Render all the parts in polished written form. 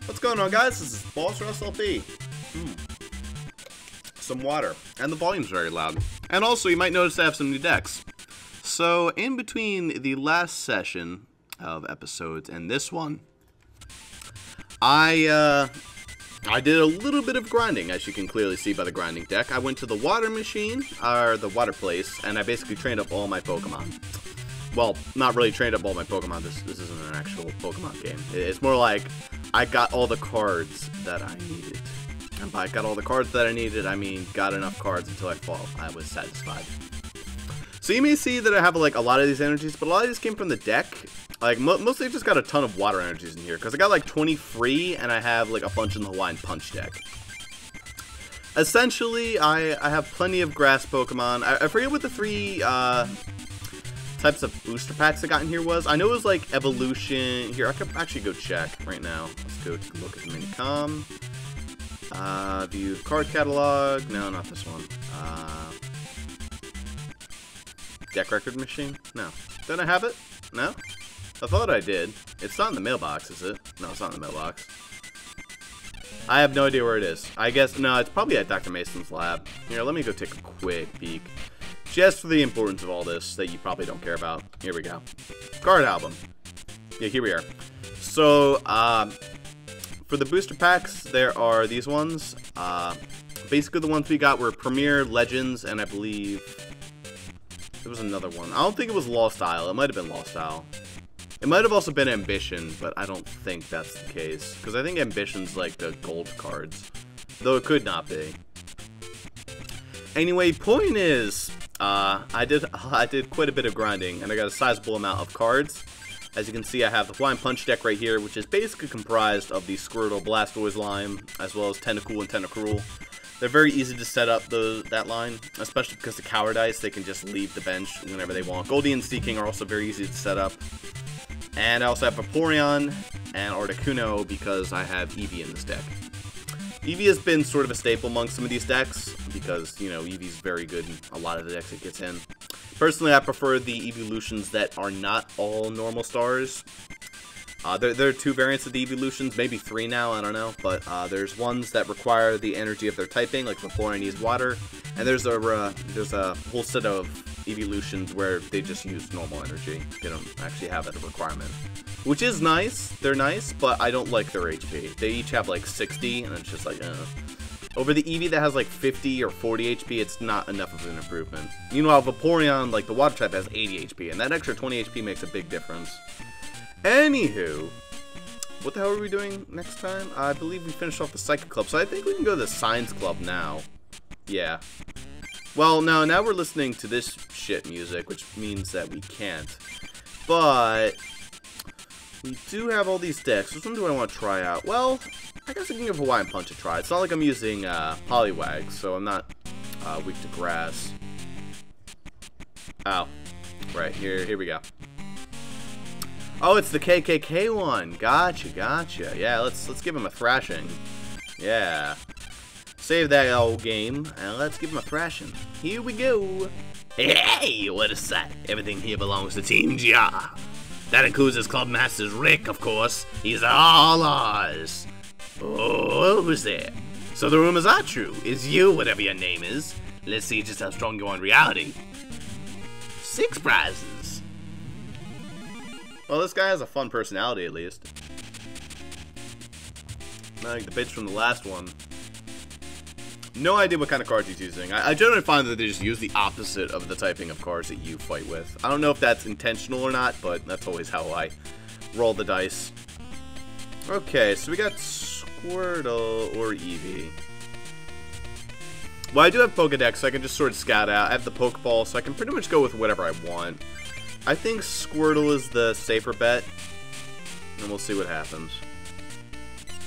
What's going on, guys? This is Bossrosslp. Some water. And the volume's very loud. And also, you might notice I have some new decks. So, in between the last session of episodes and this one, I did a little bit of grinding, as you can clearly see by the grinding deck. I went to the water machine, or the water place, and I basically trained up all my Pokemon. Well, not really trained up all my Pokemon. This isn't an actual Pokemon game. It's more like I got all the cards that I needed. And by got all the cards that I needed, I mean got enough cards until I was satisfied. So you may see that I have like a lot of these energies, but a lot of these came from the deck. Like mostly I just got a ton of water energies in here because I got like 20 free and I have like a bunch in the Hawaiian Punch deck. Essentially, I have plenty of grass Pokemon. I forget what the three types of booster packs I got in here was. I know it was like evolution. Here, I could actually go check right now. Let's go take a look at the Minicom. View the card catalog. No, not this one. Deck record machine? No. Don't I have it? No? I thought I did. It's not in the mailbox, is it? No, it's not in the mailbox. I have no idea where it is. I guess, no, it's probably at Dr. Mason's lab. Here, let me go take a quick peek. Just for the importance of all this that you probably don't care about. Here we go. Card album. Yeah, here we are. So, for the booster packs, there are these ones. Basically, the ones we got were Premier, Legends, and I believe there was another one. I don't think it was Lost Isle. It might have been Lost Isle. It might have also been Ambition, but I don't think that's the case. Because I think Ambition's like the gold cards. Though it could not be. Anyway, point is, I did quite a bit of grinding, and I got a sizable amount of cards. As you can see, I have the Hawaiian Punch deck right here, which is basically comprised of the Squirtle, Blastoise line, as well as Tentacool and Tentacruel. They're very easy to set up that line, especially because the Cowardice, they can just leave the bench whenever they want. Goldie and Seaking are also very easy to set up. And I also have Vaporeon and Articuno because I have Eevee in this deck. Eevee has been sort of a staple among some of these decks because, you know, Eevee's very good in a lot of the decks it gets in. Personally, I prefer the evolutions that are not all normal stars. There are two variants of the evolutions, maybe three now, I don't know. But there's ones that require the energy of their typing, like Vaporeon needs water. And there's a whole set of evolutions where they just use normal energy. They don't actually have a requirement. Which is nice, they're nice, but I don't like their HP. They each have like 60, and it's just like, Over the Eevee that has like 50 or 40 HP, it's not enough of an improvement. Meanwhile, Vaporeon, like the water type, has 80 HP, and that extra 20 HP makes a big difference. Anywho, what the hell are we doing next time? I believe we finished off the Psychic Club, so I think we can go to the Science Club now. Yeah. Well, no, now we're listening to this shit music, which means that we can't. But we do have all these decks. Which one do I want to try out? Well, I guess I can give Hawaiian Punch a try. It's not like I'm using Poliwag, so I'm not weak to grass. Oh, right, here we go. Oh, it's the KKK one. Gotcha, gotcha. Yeah, let's give him a thrashing. Yeah. Save that old game, and let's give him a thrashing. Here we go. Hey, what a sight. Everything here belongs to Team GR. That includes his club master's Rick, of course. He's all ours. Oh, who's there? So the rumors are true. Is you, whatever your name is. Let's see just how strong you are in reality. 6 prizes. Well, this guy has a fun personality, at least. Not like the bitch from the last one. No idea what kind of cards he's using. I generally find that they just use the opposite of the typing of cards that you fight with. I don't know if that's intentional or not, but that's always how I roll the dice. Okay, so we got Squirtle or Eevee. Well, I do have Pokedex, so I can just sort of scout out. I have the Pokeball, so I can pretty much go with whatever I want. I think Squirtle is the safer bet, and we'll see what happens.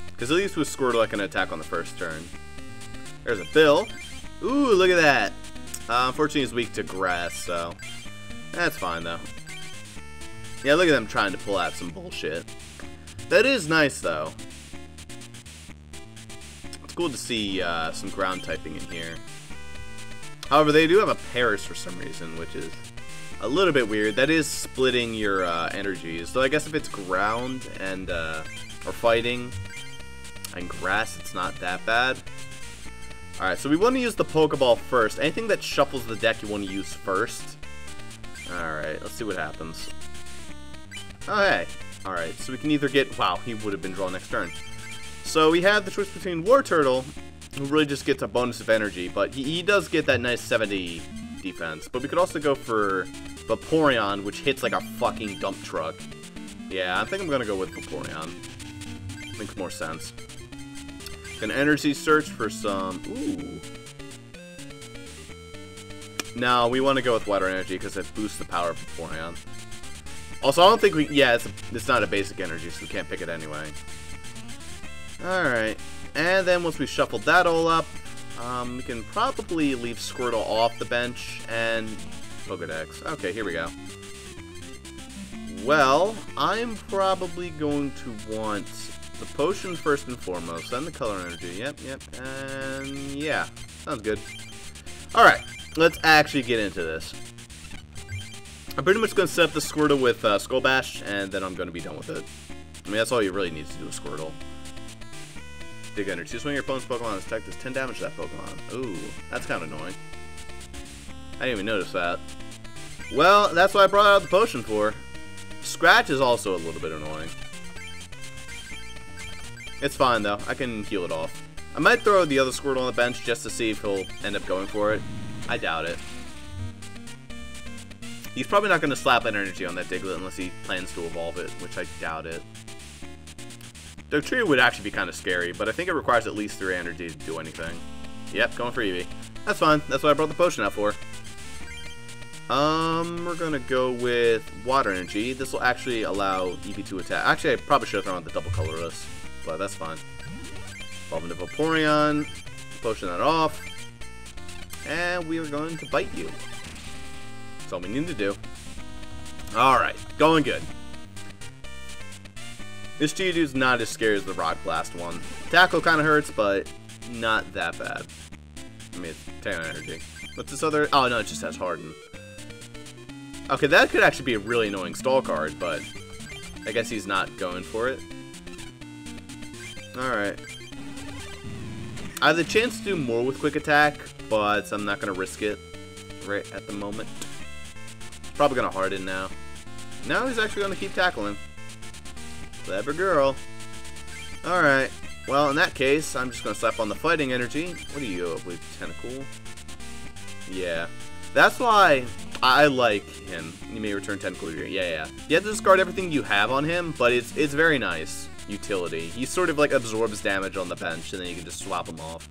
Because at least with Squirtle, I can attack on the first turn. There's a Bill. Ooh, look at that. Unfortunately, he's weak to grass, so that's fine, though. Yeah, look at them trying to pull out some bullshit. That is nice, though. It's cool to see some ground typing in here. However, they do have a Paris for some reason, which is a little bit weird. That is splitting your energies. So I guess if it's ground and or fighting, And grass, it's not that bad. Alright, so we want to use the Pokeball first. Anything that shuffles the deck you want to use first. Alright, let's see what happens. Oh, hey. Alright, so we can either get... Wow, he would have been drawn next turn. So we have the choice between War Turtle, who really just gets a bonus of energy, but he does get that nice 70 defense. But we could also go for Vaporeon, which hits like a fucking dump truck. Yeah, I think I'm going to go with Vaporeon. Makes more sense. Gonna energy search for some... Ooh. No, we want to go with water energy because it boosts the power of Vaporeon. Also, I don't think we... Yeah, it's not a basic energy, so we can't pick it anyway. Alright. And then once we shuffled that all up, we can probably leave Squirtle off the bench and Pokedex. Okay, here we go. Well, I'm probably going to want the potion first and foremost, then the color energy. Yep, and yeah, sounds good. Alright, let's actually get into this. I'm pretty much going to set up the Squirtle with Skull Bash, and then I'm going to be done with it. I mean, that's all you really need to do with Squirtle. Big energy. Swing your opponent's Pokemon is attack does 10 damage to that Pokemon. Ooh, that's kind of annoying. I didn't even notice that. Well, that's what I brought out the potion for. Scratch is also a little bit annoying. It's fine, though. I can heal it off. I might throw the other Squirtle on the bench just to see if he'll end up going for it. I doubt it. He's probably not going to slap energy on that Diglett unless he plans to evolve it, which I doubt it. The Trio would actually be kind of scary, but I think it requires at least 3 energy to do anything. Yep, going for Eevee. That's fine. That's what I brought the potion out for. We're going to go with Water Energy. This will actually allow Eevee to attack. Actually, I probably should have thrown out the double colorless, but that's fine. Evolve into Vaporeon. Potion that off. And we are going to bite you. That's all we need to do. Alright, going good. This Geodude's not as scary as the Rock Blast one. Tackle kind of hurts, but not that bad. I mean, it's 10 energy. What's this other? Oh, no, it just has Harden. Okay, that could actually be a really annoying stall card, but I guess he's not going for it. Alright. I have the chance to do more with Quick Attack, but I'm not going to risk it right at the moment. Probably going to Harden now. Now he's actually going to keep tackling. Clever girl. Alright. Well, in that case, I'm just going to slap on the Fighting Energy. What do you go up with? Tentacle? Yeah. That's why I like him. You may return Tentacle. Yeah. You have to discard everything you have on him, but it's very nice utility. He sort of like absorbs damage on the bench, and then you can just swap him off.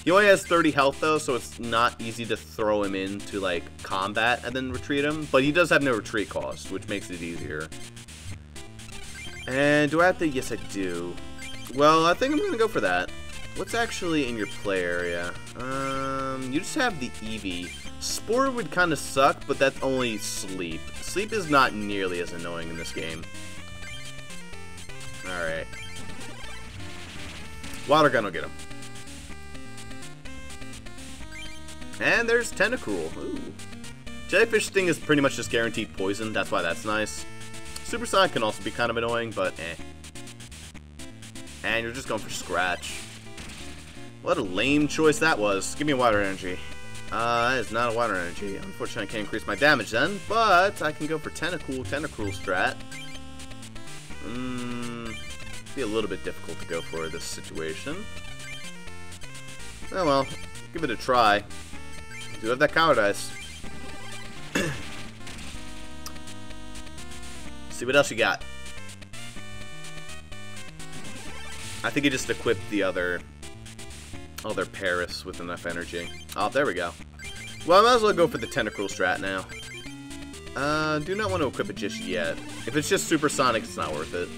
He only has 30 health though, so it's not easy to throw him into like combat and then retreat him. But he does have no retreat cost, which makes it easier. And do I have to? Yes, I do. Well, I think I'm gonna go for that. What's actually in your play area? You just have the Eevee. Spore would kind of suck, but that's only Sleep. Sleep is not nearly as annoying in this game. Alright. Water Gun will get him. And there's Tentacruel. Ooh. Jellyfish Sting is pretty much just guaranteed poison. That's why that's nice. Supersonic can also be kind of annoying, but eh. And you're just going for Scratch. What a lame choice that was. Give me a Water Energy. That is not a Water Energy. Unfortunately, I can't increase my damage then, but I can go for Tentacruel strat. Be a little bit difficult to go for this situation. Oh well, give it a try. Do have that Cowardice. See what else you got. I think you just equipped the other Paris with enough energy. Oh, there we go. Well, I might as well go for the Tentacruel strat now. Do not want to equip it just yet. If it's just Supersonic, it's not worth it.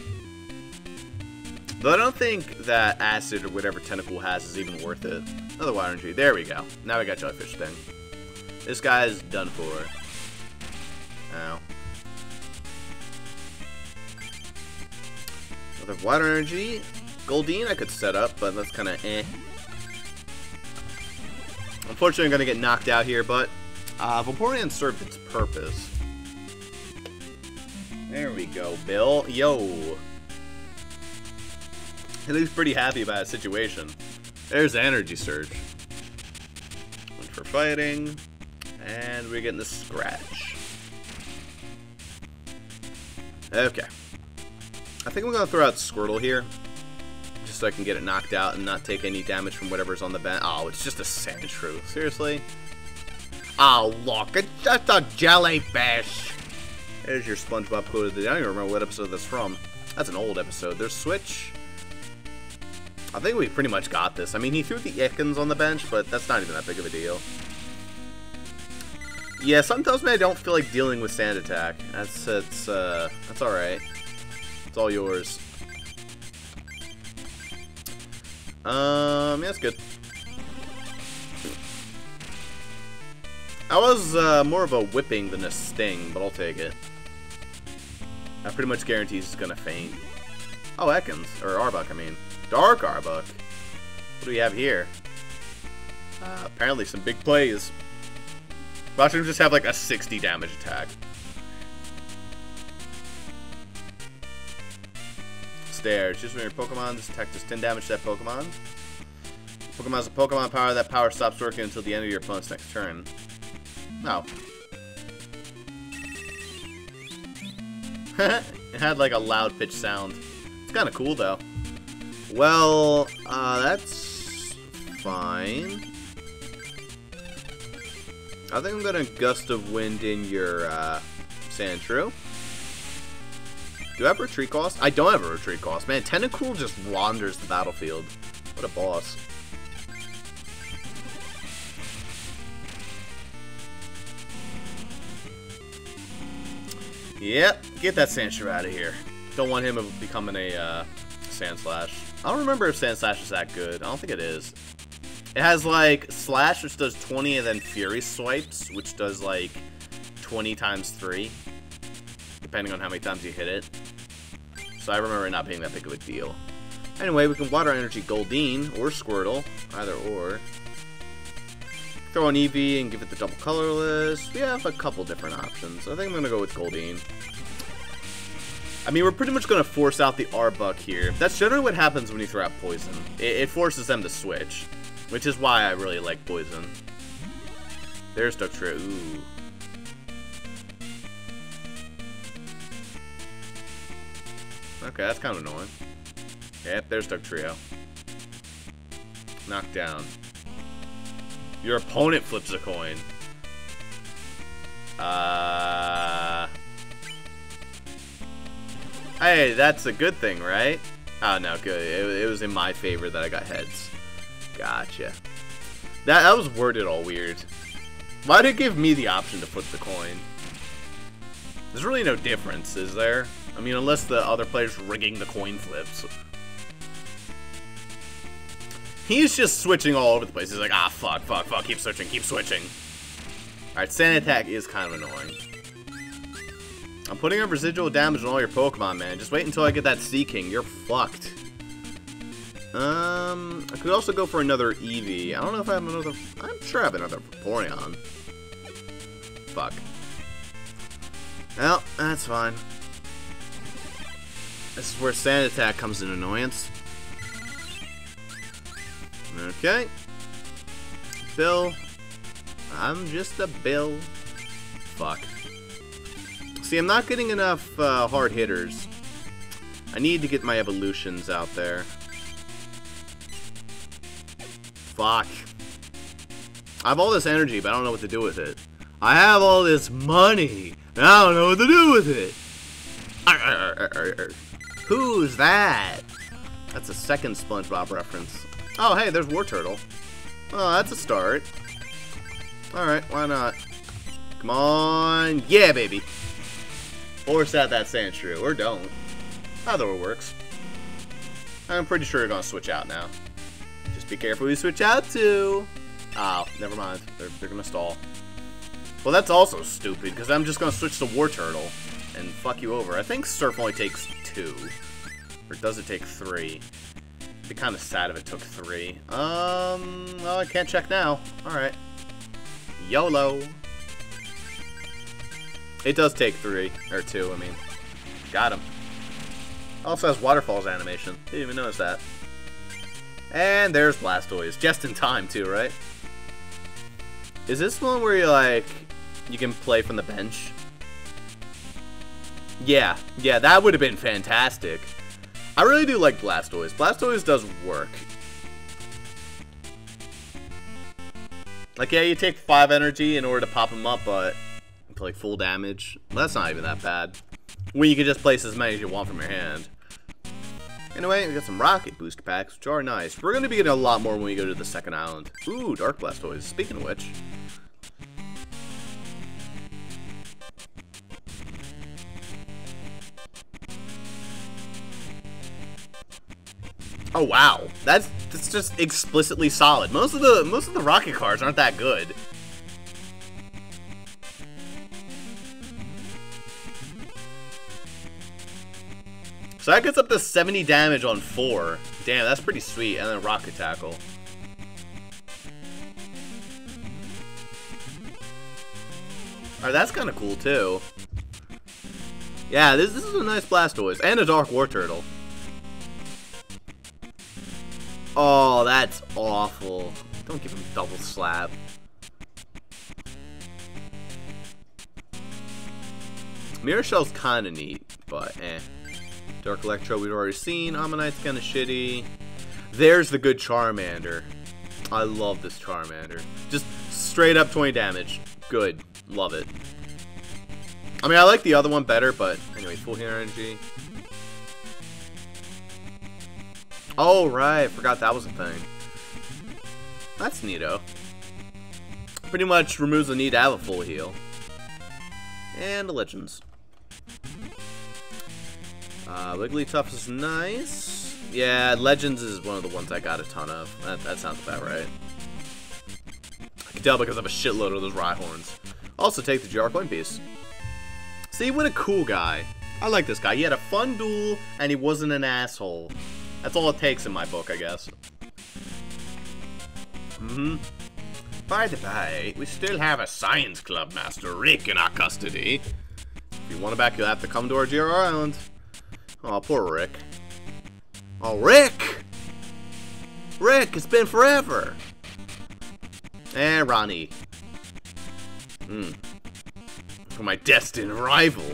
Though I don't think that Acid or whatever Tentacle has is even worth it. Another Water Energy. There we go. Now we got Jellyfish Sting. This guy's done for. Ow. Another Water Energy. Goldeen I could set up, but that's kind of eh. Unfortunately, I'm going to get knocked out here, but Vaporeon served its purpose. There we go, Bill. Yo. At least pretty happy about the situation. There's the energy surge. Went for fighting. And we're getting the scratch. Okay. I think I'm going to throw out Squirtle here. Just so I can get it knocked out and not take any damage from whatever's on the bench. Oh, it's just a Sandshrew. Seriously? Oh, look. It's just a jellyfish. There's your SpongeBob quote of the day. I don't even remember what episode that's from. That's an old episode. There's Switch. I think we pretty much got this. I mean, he threw the Ekans on the bench, but that's not even that big of a deal. Yeah, something tells me I don't feel like dealing with Sand Attack. That's alright. It's all yours. Yeah, that's good. I was more of a whipping than a sting, but I'll take it. That pretty much guarantees he's gonna faint. Oh, Ekans. Or Arbok, I mean. Dark Arbok. What do we have here? Apparently some big plays. Watch him just have like a 60 damage attack. Stare. Choose when your Pokemon. This attack does 10 damage to that Pokemon. Pokemon has a Pokemon power. That power stops working until the end of your opponent's next turn. Oh. It had like a loud pitch sound. It's kind of cool though. Well, that's fine. I think I'm gonna Gust of Wind in your Sandshrew. Do I have retreat cost? I don't have a retreat cost. Man, Tentacool just wanders the battlefield. What a boss. Yep, get that Sandshrew out of here. Don't want him becoming a Sandslash. I don't remember if Sandslash is that good. I don't think it is. It has like Slash, which does 20, and then Fury Swipes, which does like 20 times 3, depending on how many times you hit it. So I remember it not being that big of a deal. Anyway, we can Water Energy Goldeen or Squirtle, either or. Throw on Eevee and give it the double colorless. We have a couple different options. I think I'm going to go with Goldeen. I mean, we're pretty much going to force out the Arbok here. That's generally what happens when you throw out Poison. It forces them to switch, which is why I really like Poison. There's Dugtrio. Ooh. Okay, that's kind of annoying. Yep, there's Dugtrio. Knocked down. Your opponent flips a coin. Hey, that's a good thing, right? Oh, no, good. It was in my favor that I got heads. Gotcha. That was worded all weird. Why did it give me the option to flip the coin? There's really no difference, is there? I mean, unless the other player's rigging the coin flips. He's just switching all over the place. He's like, ah, fuck, keep switching, keep switching. Alright, Sand Attack is kind of annoying. I'm putting up residual damage on all your Pokemon, man. Just wait until I get that Sea King. You're fucked. I could also go for another Eevee. I don't know if I have another... I'm sure I have another Vaporeon. Fuck. Well, that's fine. This is where Sand Attack comes in annoyance. Okay. Bill. I'm just a Bill. Fuck. See, I'm not getting enough hard hitters. I need to get my evolutions out there. Fuck. I have all this energy, but I don't know what to do with it. I have all this money, and I don't know what to do with it. Who's that? That's a second SpongeBob reference. Oh, hey, there's War Turtle. Oh, that's a start. Alright, why not? Come on. Yeah, baby. Force out that Sandshrew, or don't. Either one works. I'm pretty sure you're going to switch out now. Just be careful who you switch out to. Oh, never mind. They're going to stall. Well, that's also stupid, because I'm just going to switch to War Turtle and fuck you over. I think Surf only takes 2. Or does it take 3? I'd be kind of sad if it took 3. Well, I can't check now. Alright. YOLO. It does take 3. Or 2, I mean. Got him. Also has waterfalls animation. Didn't even notice that. And there's Blastoise. Just in time, too, right? Is this one where you can play from the bench? Yeah, that would have been fantastic. I really do like Blastoise. Blastoise does work. Like, yeah, you take 5 energy in order to pop him up, but like full damage. Well, that's not even that bad. When you can just place as many as you want from your hand. Anyway, we got some rocket booster packs, which are nice. We're going to be getting a lot more when we go to the second island. Ooh, Dark Blastoise. Speaking of which. Oh wow, that's just explicitly solid. Most of the rocket cards aren't that good. So that gets up to 70 damage on 4. Damn, that's pretty sweet. And then Rocket Tackle. Alright, that's kind of cool too. Yeah, this is a nice Blastoise. And a Dark War Turtle. Oh, that's awful. Don't give him double slap. Mirror Shell's kind of neat, but eh. Dark Electro we've already seen. Ammonite's kind of shitty. There's the good Charmander. I love this Charmander. Just straight up 20 damage. Good. Love it. I mean, I like the other one better, but anyway, full heal energy. Oh, right. Forgot that was a thing. That's neato. Pretty much removes the need to have a full heal. And the Legends. Wigglytuff is nice. Yeah, Legends is one of the ones I got a ton of. That sounds about right. I can tell because I have a shitload of those Rhyhorns. Also take the GR coin piece. See, what a cool guy. I like this guy. He had a fun duel, and he wasn't an asshole. That's all it takes in my book, I guess. By the by, we still have a Science Club Master, Rick, in our custody. If you want him back, you'll have to come to our GR Island. Oh, poor Rick. Oh, Rick! Rick, it's been forever! And Ronnie. For my destined rival.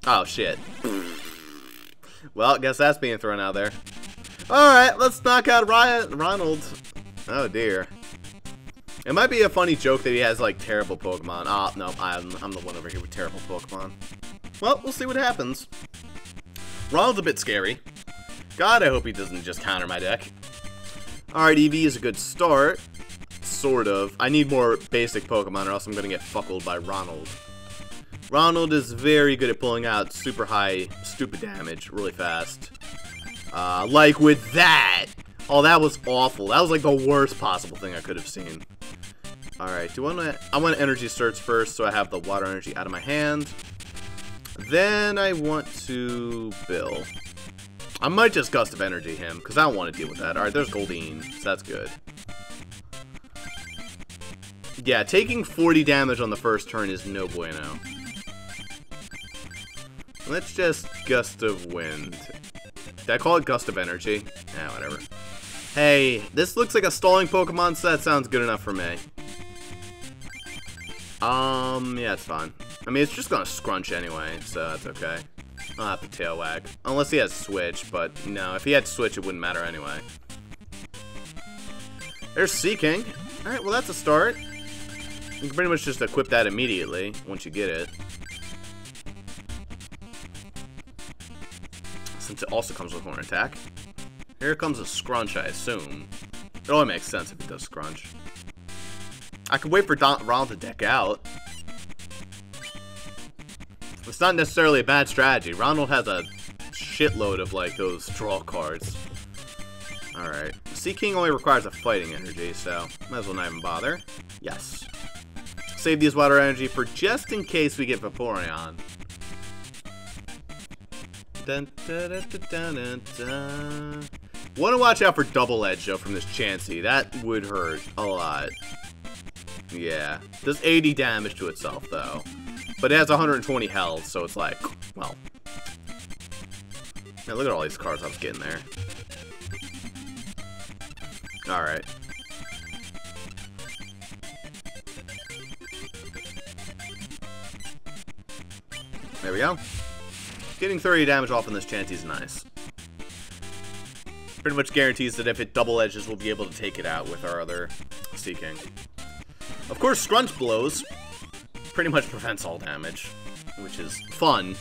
Oh, shit. Well, I guess that's being thrown out there. Alright, let's knock out Ronald. Oh, dear. It might be a funny joke that he has, like, terrible Pokemon. Ah, no, I'm the one over here with terrible Pokemon. Well, we'll see what happens. Ronald's a bit scary. God, I hope he doesn't just counter my deck. Alright, EV is a good start. Sort of. I need more basic Pokemon or else I'm going to get fuckled by Ronald. Ronald is very good at pulling out super high, stupid damage really fast. Like with that! Oh, that was awful. That was like the worst possible thing I could have seen. Alright, I want Energy Search first so I have the water energy out of my hand. Then I want to Bill. I might just Gust of Energy him, because I don't want to deal with that. Alright, there's Goldeen, so that's good. Yeah, taking 40 damage on the first turn is no bueno. Let's just Gust of Wind. Did I call it Gust of Energy? Eh, whatever. Hey, this looks like a stalling Pokemon, so that sounds good enough for me. Yeah, it's fine. I mean, it's just gonna scrunch anyway, so that's okay. I'll have to tail wag. Unless he has Switch, but no, if he had Switch, it wouldn't matter anyway. There's Seaking. Alright, well, that's a start. You can pretty much just equip that immediately once you get it. Since it also comes with Horn Attack. Here comes a Scrunch, I assume. It only makes sense if it does Scrunch. I could wait for Ronald to deck out. It's not necessarily a bad strategy. Ronald has a shitload of, like, those draw cards. Alright. Seaking only requires a fighting energy, so might as well not even bother. Yes. Save these water energy for just in case we get Vaporeon. Dun, dun, dun, dun, dun, dun. Want to watch out for Double Edge, though, from this Chansey. That would hurt a lot. Yeah. Does 80 damage to itself, though. But it has 120 health, so it's like, well, Man, look at all these cards I was getting there. Alright. There we go. Getting 30 damage off on this Chansey is nice. Pretty much guarantees that if it double edges, we'll be able to take it out with our other Sea King. Of course, Scrunch Blows pretty much prevents all damage, which is fun.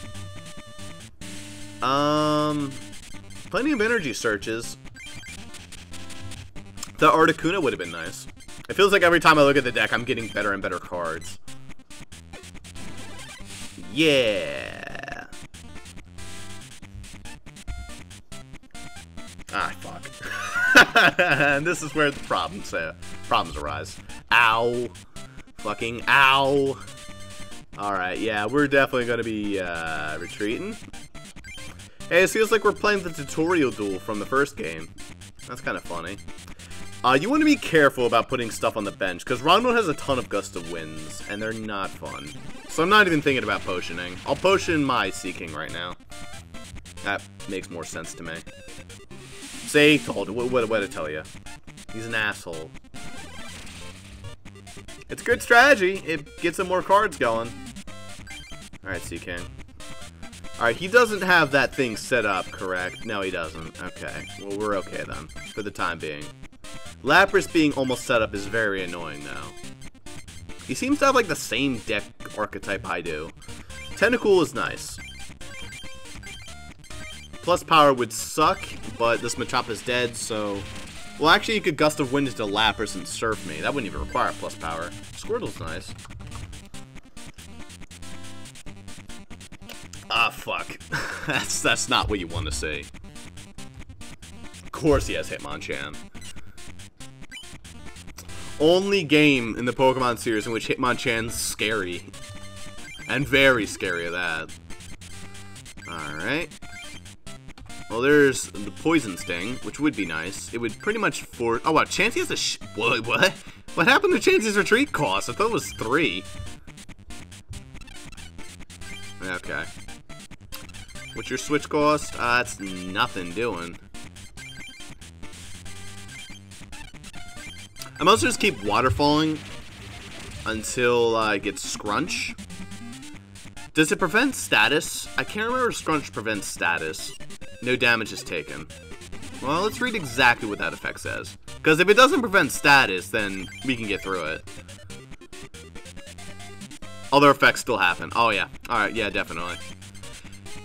Plenty of energy searches. The Articuno would have been nice. It feels like every time I look at the deck, I'm getting better and better cards. Yeah. Ah, fuck. And this is where the problems arise. Ow. Fucking ow. Alright, yeah, we're definitely going to be retreating. Hey, it feels like we're playing the tutorial duel from the first game. That's kind of funny. You want to be careful about putting stuff on the bench, because Ronald has a ton of Gust of Winds, and they're not fun. So I'm not even thinking about potioning. I'll potion my Sea King right now. That makes more sense to me. See? Told you. What to tell you. He's an asshole. It's good strategy. It gets him more cards going. Alright, Sea King. Alright, he doesn't have that thing set up, correct? No, he doesn't. Okay. Well, we're okay then, for the time being. Lapras being almost set up is very annoying, though. He seems to have, like, the same deck archetype I do. Tentacool is nice. Plus power would suck, but this Machop is dead, so... Well, actually, you could Gust of Wind into Lapras and Surf me. That wouldn't even require plus power. Squirtle's nice. Ah, fuck. That's not what you want to see. Of course he has Hitmonchan. Only game in the Pokemon series in which Hitmonchan's scary. And very scary at that. Alright. Well, there's the Poison Sting, which would be nice. It would pretty much force... Oh, wow, Chansey has a What? What happened to Chansey's retreat cost? I thought it was 3. Okay. What's your switch cost? That's nothing doing. I must just keep waterfalling until I get Scrunch. Does it prevent status? I can't remember if Scrunch prevents status. No damage is taken. Well, let's read exactly what that effect says. Because if it doesn't prevent status, then we can get through it. Other effects still happen. Oh, yeah. Alright, yeah, definitely.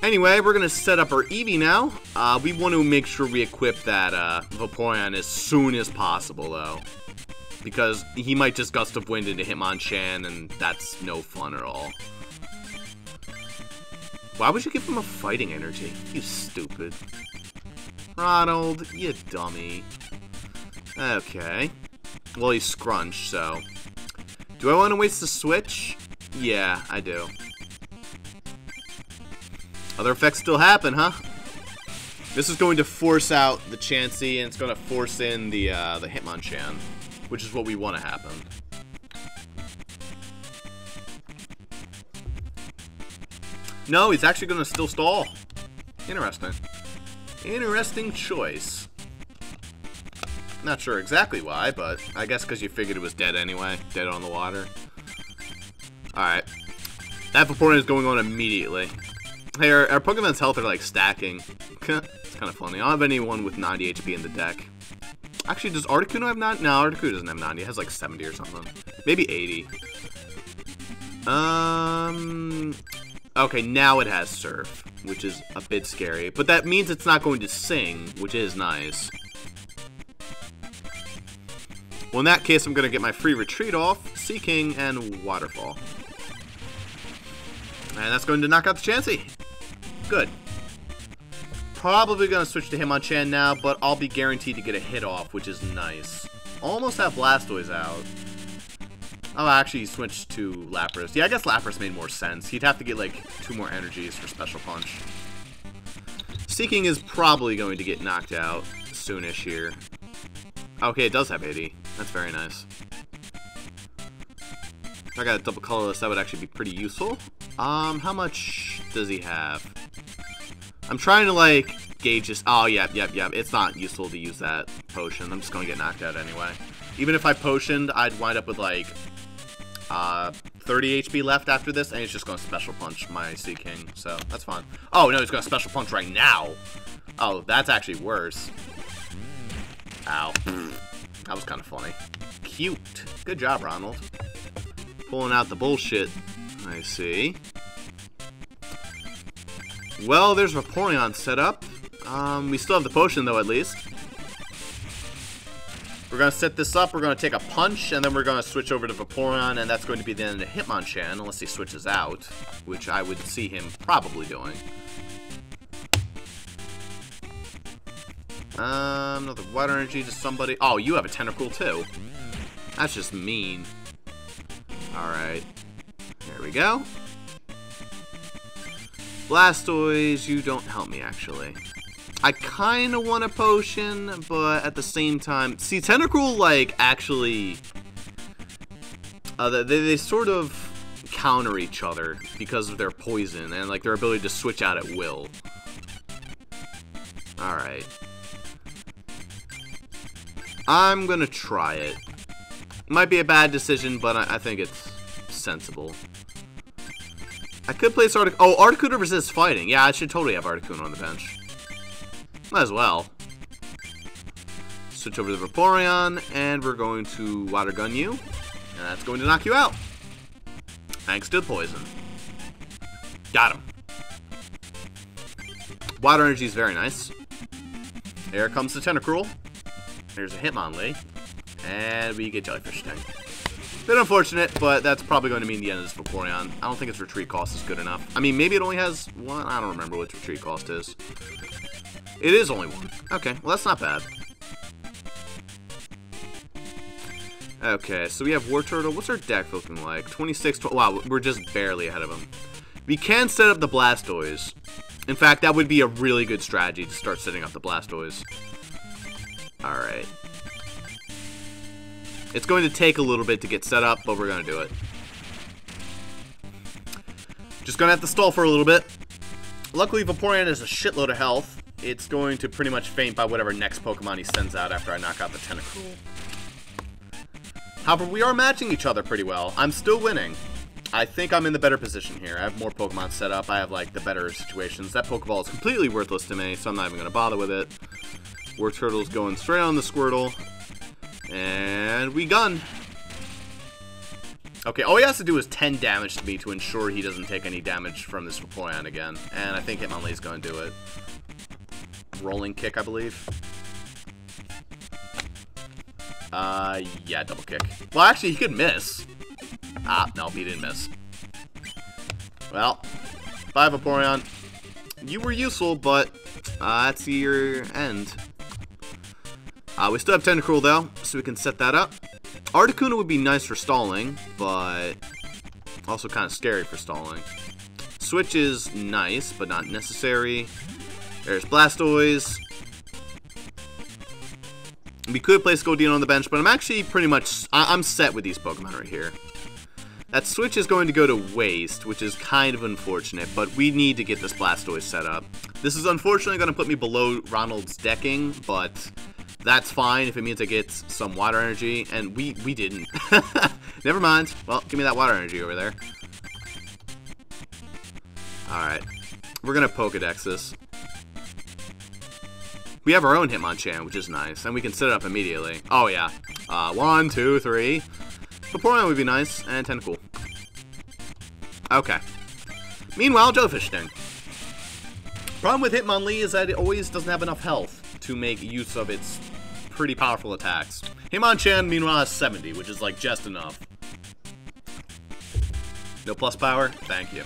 Anyway, we're going to set up our Eevee now. We want to make sure we equip that Vaporeon as soon as possible, though. Because he might just Gust of Wind into Hitmonchan, and that's no fun at all. Why would you give him a fighting energy? You stupid. Ronald, you dummy. Okay. Well, he's Scrunch, so... Do I want to waste the switch? Yeah, I do. Other effects still happen, huh? This is going to force out the Chansey, and it's going to force in the Hitmonchan, which is what we want to happen. No, he's actually going to still stall. Interesting. Interesting choice. Not sure exactly why, but I guess because you figured it was dead anyway. Dead on the water. Alright. That Vaporeon is going on immediately. Hey, our Pokemon's health are like stacking. It's kind of funny. I don't have anyone with 90 HP in the deck. Actually, does Articuno have 90? No, Articuno doesn't have 90. It has like 70 or something. Maybe 80. Okay, now it has Surf, which is a bit scary. But that means it's not going to sing, which is nice. Well, in that case, I'm going to get my free retreat off, Sea King, and Waterfall. And that's going to knock out the Chansey. Good. Probably going to switch to Hitmonchan now, but I'll be guaranteed to get a hit off, which is nice. Almost have Blastoise out. I'll actually switch to Lapras. Yeah, I guess Lapras made more sense. He'd have to get, like, 2 more energies for Special Punch. Sea King is probably going to get knocked out soonish here. Okay, it does have 80. That's very nice. If I got a double colorless, that would actually be pretty useful. How much does he have? I'm trying to, like, gauge this. Oh, yep. It's not useful to use that potion. I'm just going to get knocked out anyway. Even if I potioned, I'd wind up with, like, 30 HP left after this, and he's just going to special punch my Sea King, so that's fine. Oh, no, he's going to special punch right now. Oh, that's actually worse. Ow. That was kind of funny. Cute. Good job, Ronald. Pulling out the bullshit. I see. Well, there's Vaporeon set up. We still have the potion, though, at least. We're going to set this up, we're going to take a punch, and then we're going to switch over to Vaporeon, and that's going to be the end of Hitmonchan, unless he switches out, which I would see him probably doing. Another Water Energy to somebody. Oh, you have a Tentacruel, too. That's just mean. Alright. There we go. Blastoise, you don't help me, actually. I kind of want a potion, but at the same time... See, Tentacruel, like, actually... they sort of counter each other because of their poison and, like, their ability to switch out at will. Alright. I'm gonna try it. Might be a bad decision, but I think it's sensible. I could place Articuno. Oh, Articuno resists fighting. Yeah, I should totally have Articuno on the bench. Might as well. Switch over to Vaporeon, and we're going to Water Gun you. And that's going to knock you out. Thanks to poison. Got him. Water Energy is very nice. Here comes the Tentacruel. There's a Hitmonlee. And we get Jellyfish Sting. Bit unfortunate, but that's probably going to mean the end of this Vaporeon. I don't think its retreat cost is good enough. I mean, maybe it only has one. I don't remember what its retreat cost is. It is only one. Okay, well, that's not bad. Okay, so we have War Turtle. What's our deck looking like? 26, 12. Wow, we're just barely ahead of him. We can set up the Blastoise. In fact, that would be a really good strategy to start setting up the Blastoise. Alright. It's going to take a little bit to get set up, but we're going to do it. Just going to have to stall for a little bit. Luckily, Vaporeon has a shitload of health. It's going to pretty much faint by whatever next Pokemon he sends out after I knock out the Tentacruel. However, we are matching each other pretty well. I'm still winning. I think I'm in the better position here. I have more Pokemon set up. I have, like, the better situations. That Pokeball is completely worthless to me, so I'm not even going to bother with it. War Turtle's going straight on the Squirtle. And we gun. Okay, all he has to do is 10 damage to me to ensure he doesn't take any damage from this Vaporeon again. And I think Hitmonlee's going to do it. Rolling kick, I believe. Yeah, double kick. Well, actually, he could miss. Ah, no, he didn't miss. Well, bye, Vaporeon. You were useful, but that's your end. We still have Tentacruel, though, so we can set that up. Articuno would be nice for stalling, but also kind of scary for stalling. Switch is nice, but not necessary. There's Blastoise. We could place Goldeen on the bench, but I'm actually pretty much... I'm set with these Pokemon right here. That switch is going to go to waste, which is kind of unfortunate, but we need to get this Blastoise set up. This is unfortunately going to put me below Ronald's decking, but that's fine if it means I get some Water Energy, and we didn't. Never mind. Well, give me that Water Energy over there. Alright. We're going to Pokedex this. We have our own Hitmonchan, which is nice, and we can set it up immediately. Oh, yeah. 1, 2, 3. Vaporeon would be nice, and Tentacool. Okay. Meanwhile, Jellyfish Sting. Problem with Hitmonlee is that it always doesn't have enough health to make use of its pretty powerful attacks. Hitmonchan, meanwhile, has 70, which is, like, just enough. No plus power? Thank you.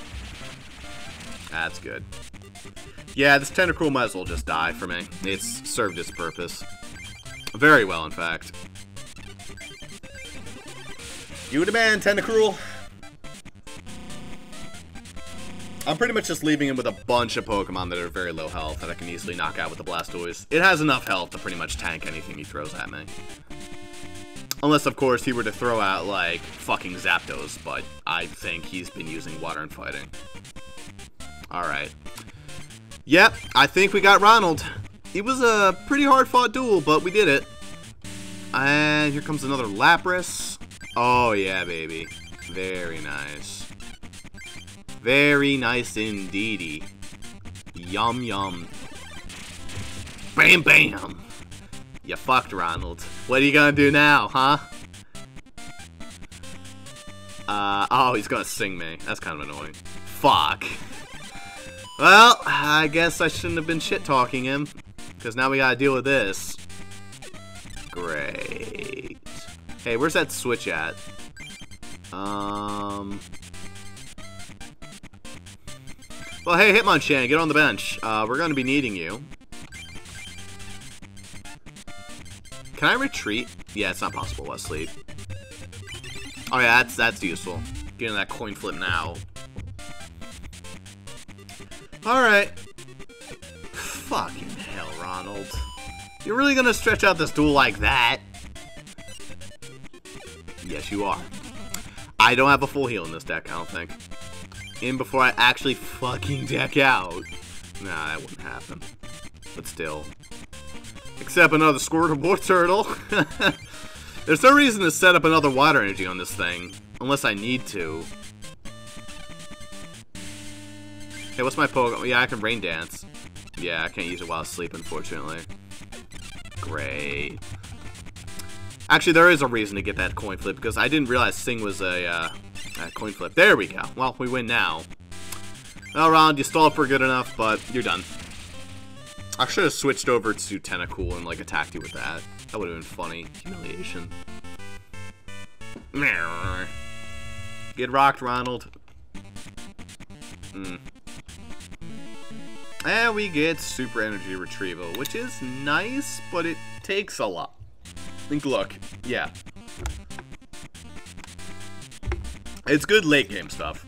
That's good. Yeah, this Tentacruel might as well just die for me. It's served its purpose. Very well, in fact. You the man, Tentacruel. I'm pretty much just leaving him with a bunch of Pokemon that are very low health that I can easily knock out with the Blastoise. It has enough health to pretty much tank anything he throws at me. Unless, of course, he were to throw out, like, fucking Zapdos, but I think he's been using Water and Fighting. Alright. Yep, I think we got Ronald. It was a pretty hard-fought duel, but we did it. And here comes another Lapras. Oh, yeah, baby. Very nice. Very nice indeedy. Yum, yum. Bam, bam. You fucked, Ronald. What are you gonna do now, huh? Oh, he's gonna sing me. That's kind of annoying. Fuck. Well, I guess I shouldn't have been shit-talking him. Because now we gotta deal with this. Great. Hey, where's that switch at? Well, hey, Hitmonchan, get on the bench. We're gonna be needing you. Can I retreat? Yeah, it's not possible, Wesley. Oh yeah, that's useful. Getting that coin flip now. Alright. Fucking hell, Ronald. You're really gonna stretch out this duel like that? Yes, you are. I don't have a full heal in this deck, I don't think. In before I actually fucking deck out. Nah, that wouldn't happen. But still. Except another Squirtle Turtle. There's no reason to set up another water energy on this thing. Unless I need to. Hey, what's my Pokemon? Yeah, I can Rain Dance. Yeah, I can't use it while asleep, unfortunately. Great. Actually, there is a reason to get that coin flip, because I didn't realize Sing was a coin flip. There we go. Well, we win now. Well, Ronald, you stalled for good enough, but you're done. I should have switched over to Tentacool and, like, attacked you with that. That would have been funny. Humiliation. Get rocked, Ronald. And we get Super Energy Retrieval, which is nice, but it takes a lot. Think, look, yeah. It's good late game stuff.